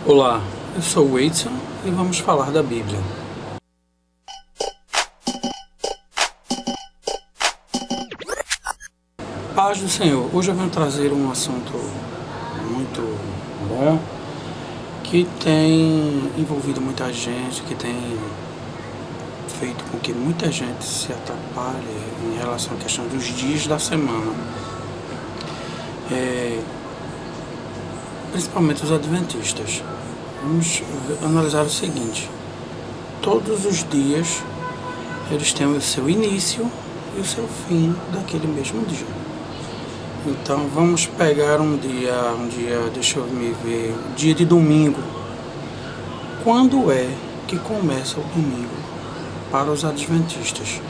Olá, eu sou o Edson e vamos falar da Bíblia. Paz do Senhor. Hoje eu venho trazer um assunto muito bom que tem envolvido muita gente, que tem feito com que muita gente se atrapalhe em relação à questão dos dias da semana. Principalmente os adventistas. Vamos analisar o seguinte: todos os dias eles têm o seu início e o seu fim daquele mesmo dia. Então vamos pegar um dia, deixa eu me ver, dia de domingo. Quando é que começa o domingo para os adventistas?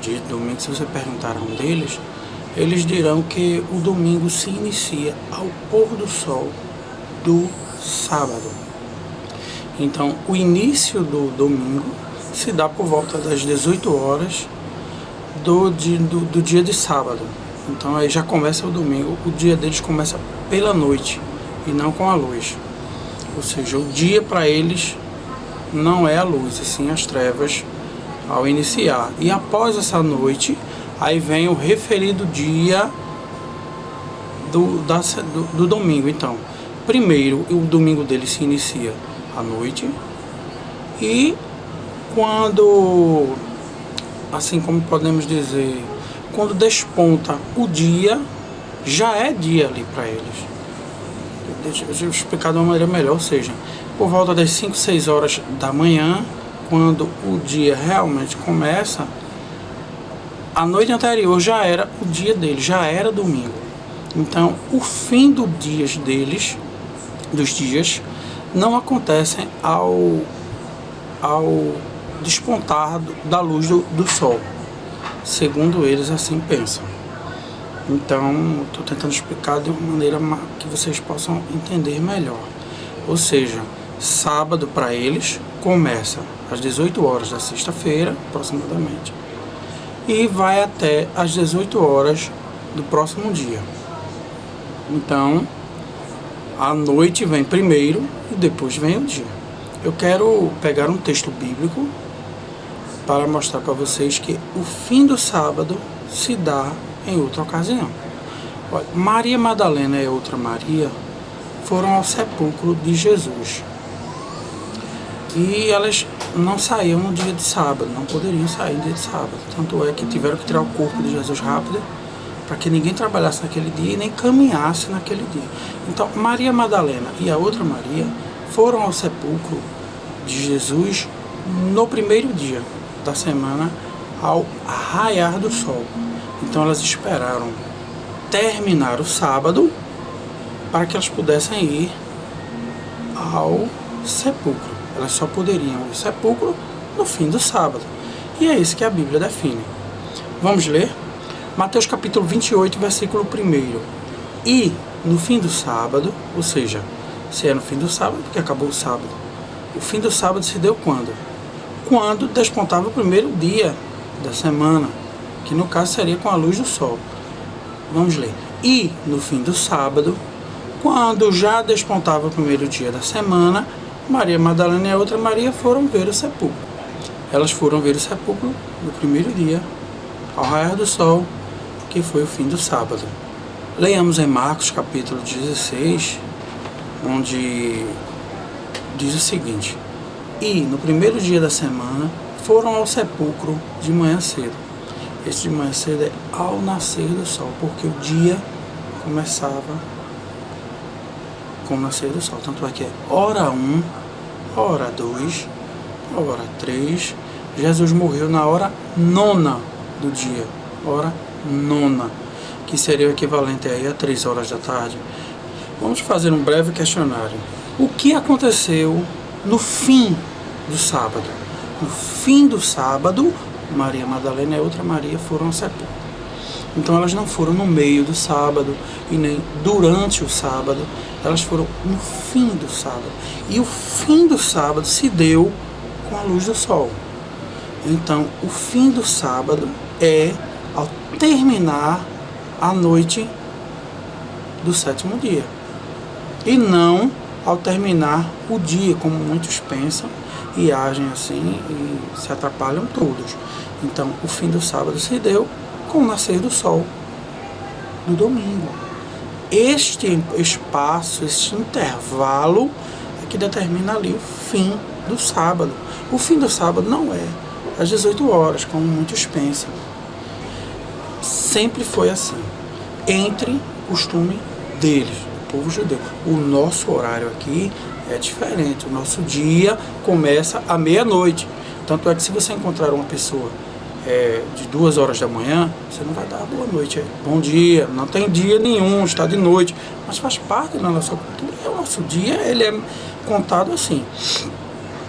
Dia de domingo, se você perguntar a um deles, eles dirão que o domingo se inicia ao pôr do sol do sábado. Então, o início do domingo se dá por volta das 18 horas do dia de sábado. Então, aí já começa o domingo. O dia deles começa pela noite e não com a luz. Ou seja, o dia para eles não é a luz, e sim as trevas ao iniciar. E após essa noite, aí vem o referido dia do domingo. Então, primeiro, o domingo dele se inicia à noite, e quando, assim como podemos dizer, quando desponta o dia, já é dia ali para eles. Deixa eu explicar de uma maneira melhor, ou seja, por volta das 5, 6 horas da manhã, quando o dia realmente começa, a noite anterior já era o dia deles, já era domingo. Então, o fim dos dias, não acontecem ao despontar da luz do sol. Segundo eles, assim pensam. Então, estou tentando explicar de uma maneira que vocês possam entender melhor. Ou seja, sábado para eles começa às 18 horas da sexta-feira, aproximadamente, e vai até às 18 horas do próximo dia. Então, a noite vem primeiro e depois vem o dia. Eu quero pegar um texto bíblico para mostrar para vocês que o fim do sábado se dá em outra ocasião. Olha, Maria Madalena e outra Maria foram ao sepulcro de Jesus. E elas não saíam no dia de sábado, não poderiam sair no dia de sábado. Tanto é que tiveram que tirar o corpo de Jesus rápido, para que ninguém trabalhasse naquele dia e nem caminhasse naquele dia. Então, Maria Madalena e a outra Maria foram ao sepulcro de Jesus no primeiro dia da semana, ao raiar do sol. Então, elas esperaram terminar o sábado para que elas pudessem ir ao sepulcro. Elas só poderiam ir ao sepulcro no fim do sábado. E é isso que a Bíblia define. Vamos ler? Mateus capítulo 28, versículo 1. E no fim do sábado, ou seja, se é no fim do sábado, porque acabou o sábado. O fim do sábado se deu quando? Quando despontava o primeiro dia da semana, que no caso seria com a luz do sol. Vamos ler. E no fim do sábado, quando já despontava o primeiro dia da semana, Maria Madalena e a outra Maria foram ver o sepulcro. Elas foram ver o sepulcro no primeiro dia, ao raiar do sol, que foi o fim do sábado. Leiamos em Marcos capítulo 16, onde diz o seguinte: e no primeiro dia da semana foram ao sepulcro de manhã cedo. Esse de manhã cedo é ao nascer do sol, porque o dia começava com o nascer do sol. Tanto é que é hora 1, hora 2, hora 3. Jesus morreu na hora 9ª do dia, hora 9ª, que seria o equivalente aí a 3 horas da tarde. Vamos fazer um breve questionário. O que aconteceu no fim do sábado? No fim do sábado, Maria Madalena e outra Maria foram ao sepulcro. Então elas não foram no meio do sábado e nem durante o sábado, elas foram no fim do sábado. E o fim do sábado se deu com a luz do sol. Então o fim do sábado é ao terminar a noite do sétimo dia, e não ao terminar o dia, como muitos pensam e agem assim e se atrapalham todos. Então, o fim do sábado se deu com o nascer do sol no domingo. Este espaço, este intervalo é que determina ali o fim do sábado. O fim do sábado não é às 18 horas, como muitos pensam. Sempre foi assim, entre o costume deles, o povo judeu. O nosso horário aqui é diferente, o nosso dia começa à meia-noite. Tanto é que se você encontrar uma pessoa de 2 horas da manhã, você não vai dar boa noite, bom dia, não tem dia nenhum, está de noite, mas faz parte da nossa cultura. O nosso dia ele é contado assim.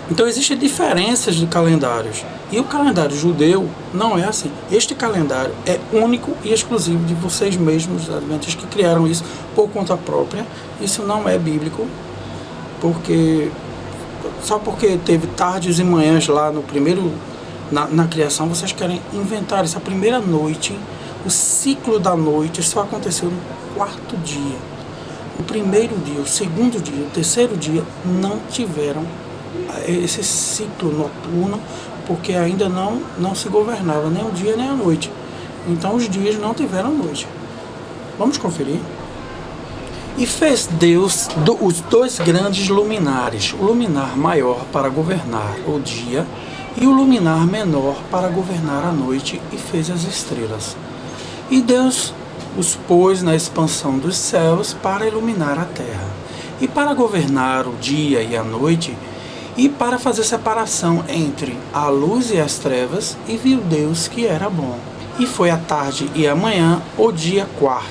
Então existem diferenças de calendários, e o calendário judeu não é assim. Este calendário é único e exclusivo de vocês mesmos, os adventistas, que criaram isso por conta própria. Isso não é bíblico, porque só porque teve tardes e manhãs lá no primeiro, na criação, vocês querem inventar isso. A primeira noite, o ciclo da noite só aconteceu no 4º dia. O primeiro dia, o segundo dia, o terceiro dia não tiveram esse ciclo noturno, porque ainda não se governava nem o dia nem a noite. Então os dias não tiveram noite. Vamos conferir. E fez Deus os 2 grandes luminares, o luminar maior para governar o dia e o luminar menor para governar a noite, e fez as estrelas. E Deus os pôs na expansão dos céus para iluminar a terra, e para governar o dia e a noite, e para fazer separação entre a luz e as trevas, e viu Deus que era bom. E foi a tarde e a manhã, o dia 4º.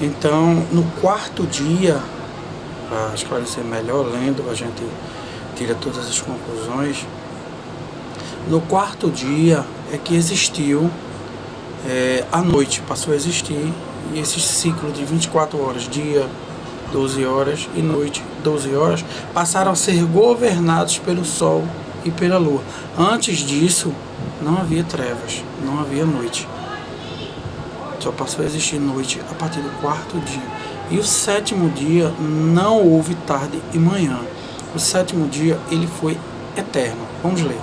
Então, no 4º dia, para esclarecer melhor, lendo, a gente tira todas as conclusões. No 4º dia é que existiu a noite, passou a existir, e esse ciclo de 24 horas, dia 12 horas e noite 12 horas, passaram a ser governados pelo sol e pela lua. Antes disso, não havia trevas, não havia noite. Só passou a existir noite a partir do 4º dia. E o 7º dia não houve tarde e manhã. O 7º dia ele foi eterno. Vamos ler.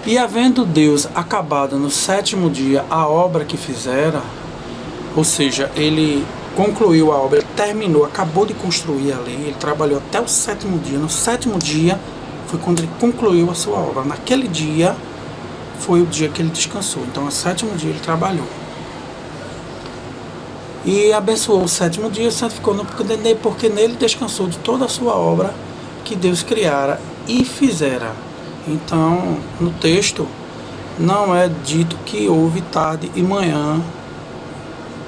E havendo Deus acabado no 7º dia a obra que fizera, ou seja, ele concluiu a obra, terminou, acabou de construir ali, ele trabalhou até o 7º dia. No 7º dia foi quando ele concluiu a sua obra. Naquele dia foi o dia que ele descansou. Então, no 7º dia ele trabalhou. E abençoou o 7º dia, santificou porque nele descansou de toda a sua obra que Deus criara e fizera. Então, no texto, não é dito que houve tarde e manhã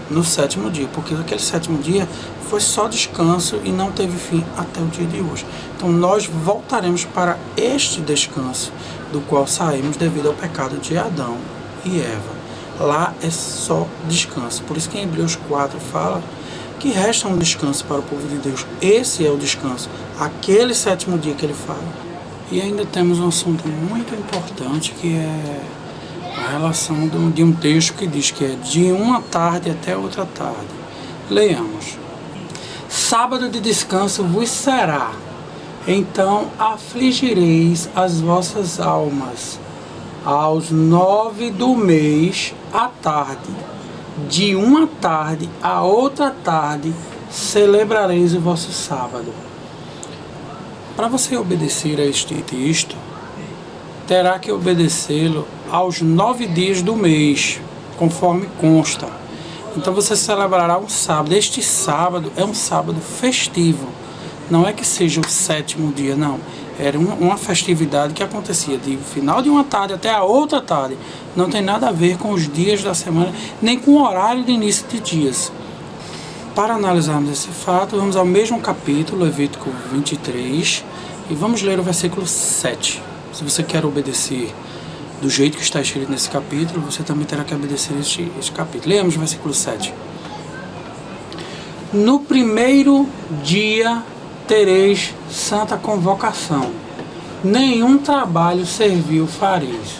no 7º dia, porque aquele 7º dia foi só descanso e não teve fim até o dia de hoje. Então, nós voltaremos para este descanso, do qual saímos devido ao pecado de Adão e Eva. Lá é só descanso. Por isso que em Hebreus 4 fala que resta um descanso para o povo de Deus. Esse é o descanso, aquele 7º dia que ele fala. E ainda temos um assunto muito importante, que é a relação de um texto que diz que é de uma tarde até outra tarde. Leiamos. Sábado de descanso vos será, então afligireis as vossas almas. Aos 9 do mês, à tarde, de uma tarde a outra tarde, celebrareis o vosso sábado. Para você obedecer a este texto, terá que obedecê-lo aos 9 dias do mês, conforme consta. Então você celebrará um sábado. Este sábado é um sábado festivo. Não é que seja o 7º dia, não. Era uma festividade que acontecia de final de uma tarde até a outra tarde. Não tem nada a ver com os dias da semana, nem com o horário de início de dias. Para analisarmos esse fato, vamos ao mesmo capítulo, Levítico 23, e vamos ler o versículo 7. Se você quer obedecer do jeito que está escrito nesse capítulo, você também terá que obedecer este capítulo. Leamos o versículo 7. No primeiro dia tereis santa convocação, nenhum trabalho servil fareis.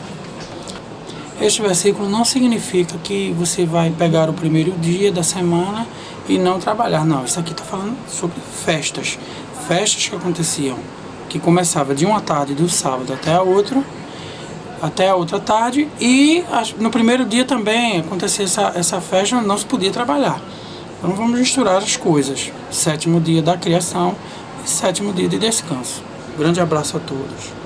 Este versículo não significa que você vai pegar o primeiro dia da semana e não trabalhar. Não, isso aqui está falando sobre festas. festas que aconteciam, que começava de uma tarde do sábado até a outra tarde, e no primeiro dia também acontecia essa festa, não se podia trabalhar. Então vamos misturar as coisas. 7º dia da criação e 7º dia de descanso. Grande abraço a todos.